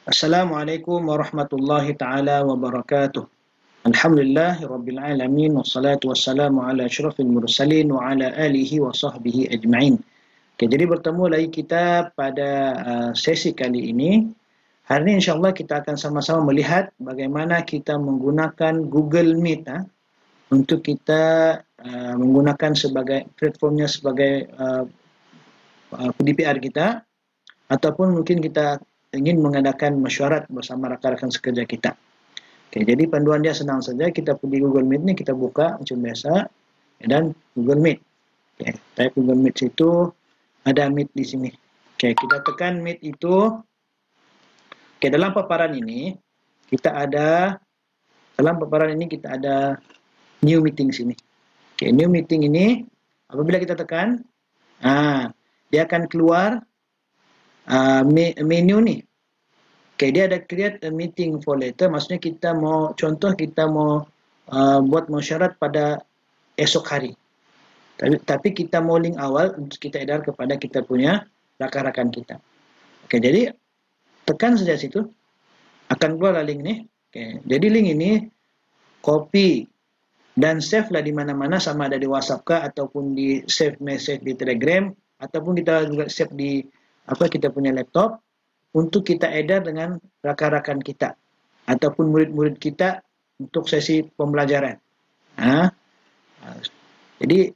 Assalamualaikum warahmatullahi taala wabarakatuh. Alhamdulillah rabbil alamin wassalatu wassalamu ala asyrafil mursalin wa ala alihi wa sahbihi ajma'in. Okay, jadi bertemu lagi kita pada sesi kali ini. Hari ini insyaAllah kita akan sama-sama melihat bagaimana kita menggunakan Google Meet untuk kita menggunakan sebagai platformnya sebagai PDPR kita, ataupun mungkin kita ingin mengadakan mesyuarat bersama rakan-rakan sekerja kita. Okay, jadi panduan dia senang saja. Kita pergi Google Meet ni, kita buka macam biasa dan Google Meet. Okay, type Google Meet situ, ada Meet di sini. Okay, kita tekan Meet itu. Okay, dalam paparan ini kita ada New Meeting sini. Okay, New Meeting ini apabila kita tekan, dia akan keluar menu ni. Okay, dia ada create a meeting for later. Maksudnya kita mau buat mesyuarat pada esok hari. Tapi kita mau link awal untuk kita edar kepada kita punya rakan-rakan kita. Okay, jadi tekan saja situ, akan keluar link ni. Okay, jadi link ini copy dan save lah di mana-mana, sama ada di WhatsApp kah, ataupun di save message di Telegram, ataupun kita juga save di kita punya laptop untuk kita edar dengan rakan-rakan kita ataupun murid-murid kita untuk sesi pembelajaran. Jadi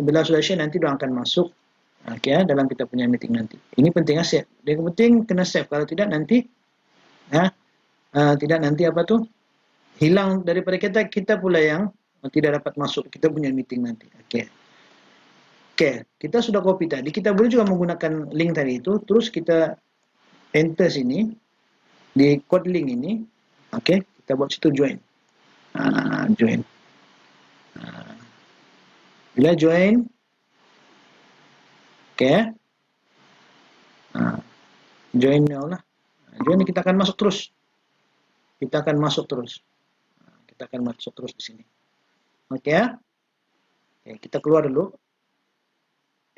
bila sudah share, nanti dia akan masuk dalam kita punya meeting nanti. Ini penting save. Dia penting kena save. Kalau tidak nanti hilang daripada kita pula yang tidak dapat masuk kita punya meeting nanti. Okay, kita sudah copy tadi. Kita boleh juga menggunakan link tadi itu, terus kita enter sini di code link ini. Okay, kita buat situ join. Join. Bila join, okay, join lah. Join, kita akan masuk terus. Kita akan masuk terus di sini. Okay, kita keluar dulu.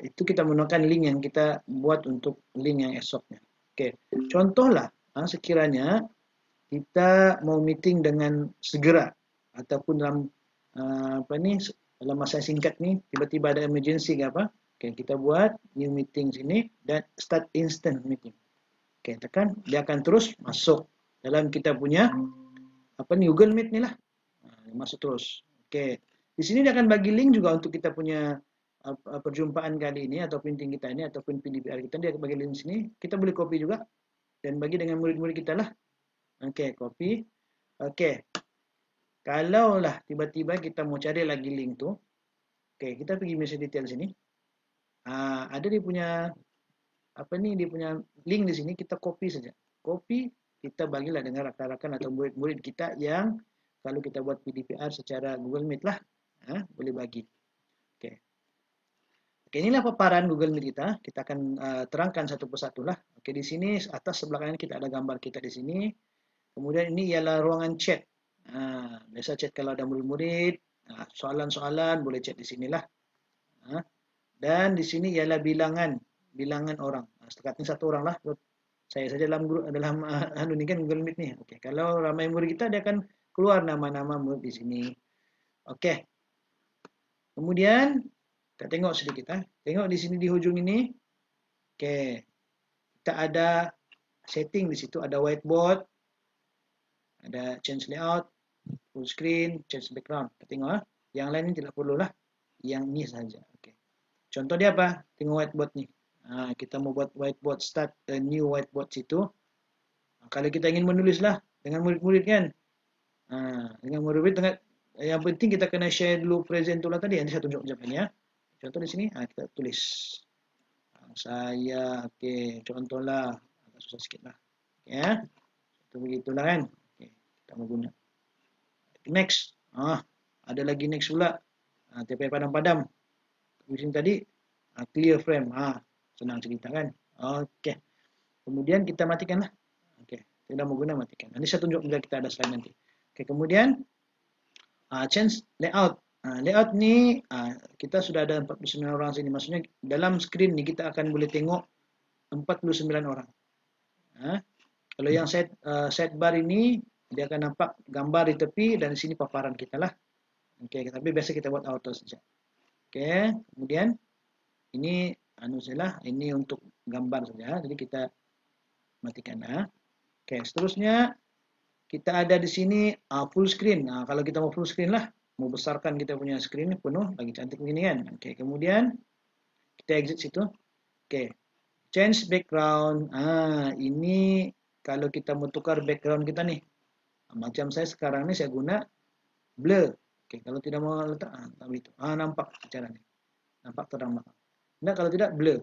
Itu kita menggunakan link yang kita buat untuk link yang esoknya. Okay, contohlah sekiranya kita mau meeting dengan segera ataupun dalam dalam masa singkat ni, tiba-tiba ada emergency ke apa. Okay, kita buat new meeting sini dan start instant meeting. Okay, tekan, dia akan terus masuk dalam kita punya Google Meet ni lah. Masuk terus. Okay, di sini dia akan bagi link juga untuk kita punya perjumpaan kali ini ataupun meeting kita ini ataupun PDPR kita. Dia bagi link sini, kita boleh copy juga dan bagi dengan murid-murid kita lah. Okay, copy. Okay, kalau lah tiba-tiba kita mau cari lagi link tu, okay, kita pergi message detail sini. Ada dia punya dia punya link di sini, kita copy saja. Copy, kita bagilah dengan rakan-rakan atau murid-murid kita yang kalau kita buat PDPR secara Google Meet lah, boleh bagi. Okay. Okay, inilah paparan Google Meet kita. Kita akan terangkan satu persatu lah. Okay, di sini atas sebelah kanan kita ada gambar kita di sini. Kemudian ini ialah ruangan chat. Biasa chat kalau ada murid-murid, soalan-soalan boleh chat di sinilah. Dan di sini ialah bilangan orang. Setakat ini satu orang lah. Saya saja dalam grup ini kan Google Meet ni. Okay, kalau ramai murid kita, dia akan keluar nama-nama murid di sini. Okay. Kemudian kita tengok sedikit. Tengok di sini di hujung ini. Okay. Kita ada setting di situ. Ada whiteboard. Ada change layout. Full screen. Change background. Kita tengok. Yang lain ini tidak perlulah. Yang ni saja. Okay. Contoh dia apa? Tengok whiteboard ni. Kita mau buat whiteboard. Start a new whiteboard situ. Kalau kita ingin menulis lah. Dengan murid-murid kan. Dengan murid-murid. Yang penting kita kena share dulu present tu lah tadi. Nanti saya tunjuk sekejap lagi ya. Contoh di sini, kita tulis. Okay, contohlah. Agak susah sikit lah. Okay, ya. Itu begitulah kan. Okay, kita mau guna. Next. Ada lagi next pula. TP padam-padam. Di sini tadi, clear frame. Senang cerita kan. Okay. Kemudian kita matikan lah. Okay, kita mau guna matikan. Nanti saya tunjuk bila kita ada slide nanti. Okay, kemudian, change layout. Layout ni kita sudah ada 49 orang sini. Maksudnya dalam screen ni kita akan boleh tengok 49 orang. Kalau yang sidebar ini dia akan nampak gambar di tepi dan di sini paparan kita lah. Oke, tapi biasa kita buat auto saja. Oke, kemudian ini sajalah, ini untuk gambar saja. Jadi kita matikan ya. Oke, seterusnya kita ada di sini full screen. Nah, kalau kita mau full screen lah, mau besarkan kita punya screen penuh, lagi cantik begini kan. Oke, kemudian kita exit situ. Oke, change background. Ini kalau kita mau tukar background kita nih. Macam saya sekarang ini saya guna blur. Oke, kalau tidak mau letak, tak begitu. Nampak cara ini. Nampak terang belakang. Nah, kalau tidak blur.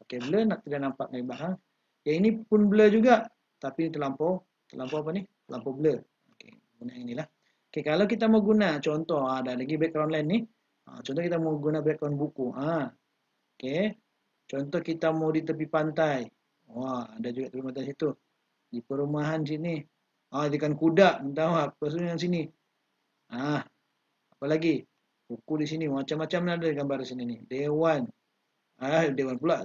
Oke, blur tidak nampak dari belakang. Ya ini pun blur juga, tapi terlampau apa nih? Terlampau blur. Oke, guna inilah. Oke, kalau kita mau guna contoh ada lagi background lain nih. Contoh kita mau guna background buku. Oke. Contoh kita mau di tepi pantai. Wah, ada juga tepi pantai situ. Di perumahan sini. Ikan kuda, minta maaf, maksudnya sini. Apalagi buku di sini macam-macam ada gambar di sini nih. Dewan. Dewan pula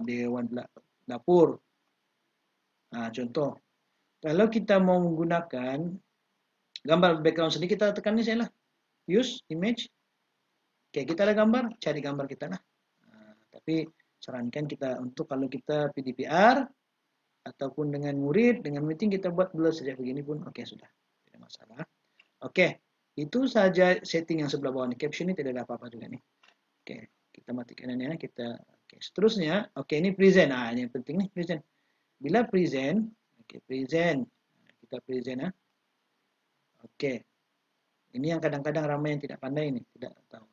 dapur. Contoh. Kalau kita mau menggunakan gambar background sendiri, kita tekan ini saja lah. Use image. Oke, kita ada gambar, cari gambar kita lah. Tapi sarankan kita untuk kalau kita PDPR ataupun dengan murid, dengan meeting kita buat blur saja begini pun oke sudah. Tidak masalah. Oke, itu saja setting yang sebelah bawah nih. Caption ini tidak ada apa-apa juga nih. Oke, kita matikan ini ya. Seterusnya, ini present. Ini yang penting nih present. Bila present, present. Kita present ya. Oke. Ini yang kadang-kadang ramai yang tidak pandai ini, tidak tahu.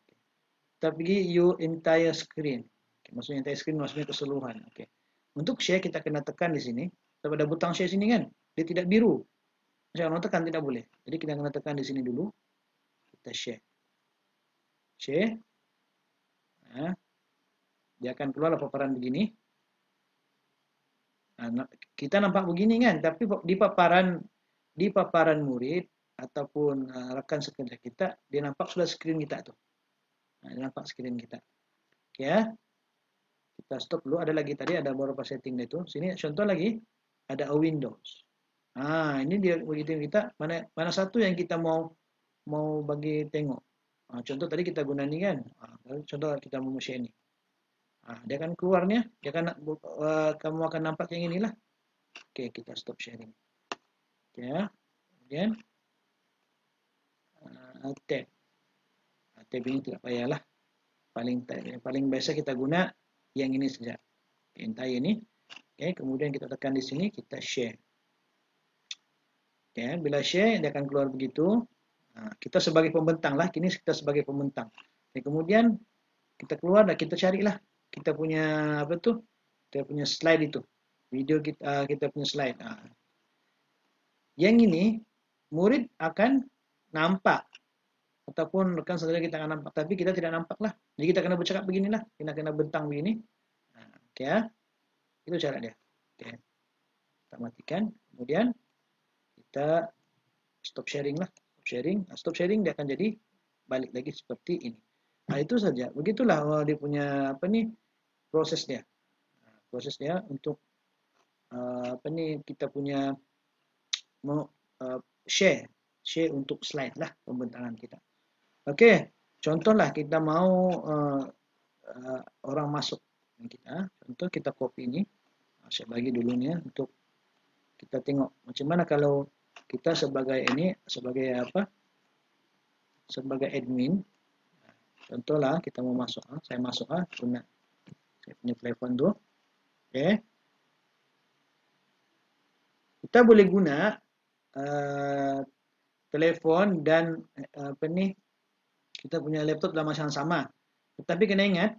Kita pergi entire screen. Maksudnya entire screen maksudnya keseluruhan. Untuk share kita kena tekan di sini. Pada butang share sini kan, dia tidak biru. Jangan tekan, tidak boleh. Jadi kita kena tekan di sini dulu. Kita share. Share. Dia akan keluar paparan begini. Kita nampak begini kan, tapi di paparan murid ataupun rekan sekerja kita, dia nampak sudah screen kita tuh. Dia nampak screen kita. Oke ya. Kita stop dulu. Ada lagi tadi ada beberapa setting itu. Sini contoh lagi ada a Windows. Ini dia begitu kita mana satu yang kita mau bagi tengok. Contoh tadi kita guna ini kan. Contoh kita mau share ini. Dia akan keluarnya, dia akan kamu akan nampak yang inilah. Oke, kita stop sharing. Oke ya. Kemudian tab ini tidak payahlah. Paling biasa kita guna yang ini saja. Entire ini. Oke, kemudian kita tekan di sini, kita share. Oke, bila share dia akan keluar begitu. Kita sebagai pembentang lah, kini kita sebagai pembentang. Kemudian kita keluar dan kita carilah kita punya apa tuh? Kita punya slide itu. Video kita punya slide. Yang ini murid akan nampak ataupun rekan saudara kita akan nampak, tapi kita tidak nampak lah. Jadi kita kena bercakap beginilah, kita kena bentang begini. Oke ya, itu cara dia. Oke, kita matikan, kemudian kita stop sharing lah. Stop sharing dia akan jadi balik lagi seperti ini. Itu saja. Begitulah dia punya prosesnya. Prosesnya untuk kita punya mau share untuk slide lah pembentangan kita. Oke, contohlah kita mau orang masuk kita. Contoh kita copy ini. Saya bagi dulunya untuk kita tengok macam mana kalau kita sebagai sebagai admin. Contohlah kita mau masuk, saya masuk guna saya punya telepon tuh. Oke. Kita boleh guna telepon dan kita punya laptop dalam masa yang sama. Tetapi kena ingat,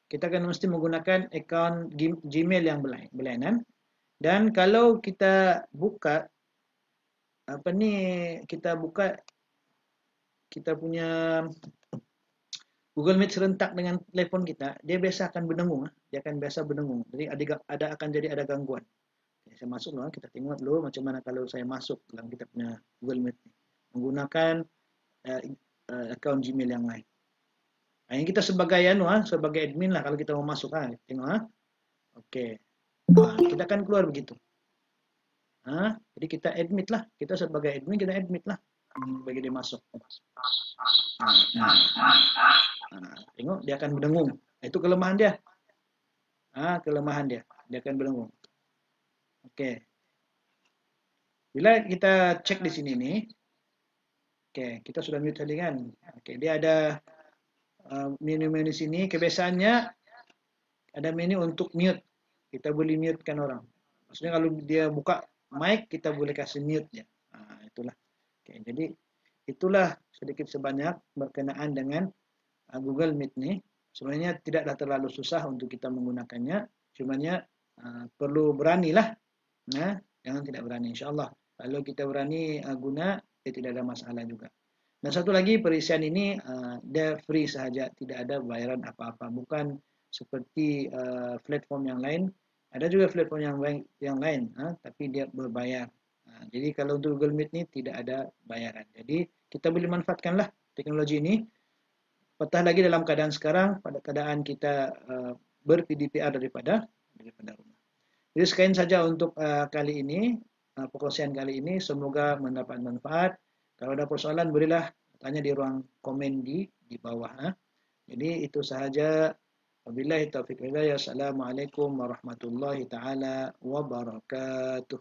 kita akan mesti menggunakan akaun Gmail yang berlainan. Dan kalau kita buka kita punya Google Meet serentak dengan telepon kita, dia biasa akan berdengung. Dia akan biasa berdengung. Jadi akan jadi ada gangguan. Saya masuk dulu, kita tengok dulu macam mana kalau saya masuk dalam kita punya Google Meet menggunakan akaun Gmail yang lain. Ini kita sebagai sebagai admin lah kalau kita mau masuk tengok Oke. Kita akan keluar begitu. Jadi kita admit lah, kita sebagai admin kita admit lah bagi dia masuk. Tengok dia akan berdengung. Itu kelemahan dia. Kelemahan dia akan berdengung. Oke. Bila kita cek di sini nih, oke, kita sudah mute tadi kan. Oke, dia ada menu-menu sini. Kebiasaannya ada menu untuk mute. Kita boleh mutekan orang. Maksudnya kalau dia buka mic, kita boleh kasih mute ya. Itulah. Oke, jadi itulah sedikit sebanyak berkenaan dengan Google Meet nih. Sebenarnya tidaklah terlalu susah untuk kita menggunakannya. Cumanya perlu beranilah. Nah, jangan tidak berani insyaallah. Kalau kita berani guna, dia tidak ada masalah juga. Dan satu lagi, perisian ini dia free sahaja, tidak ada bayaran apa-apa. Bukan seperti platform yang lain. Ada juga platform yang lain, tapi dia berbayar. Jadi kalau untuk Google Meet ini tidak ada bayaran. Jadi kita boleh manfaatkanlah teknologi ini. Patah lagi dalam keadaan sekarang, pada keadaan kita ber-PDPR daripada rumah. Jadi sekian saja untuk kali ini, perkongsian kali ini. Semoga mendapat manfaat. Kalau ada persoalan, berilah tanya di ruang komen di bawah. Jadi itu sahaja. Wabillahi taufiq wal hidayah. Assalamualaikum warahmatullahi taala wabarakatuh.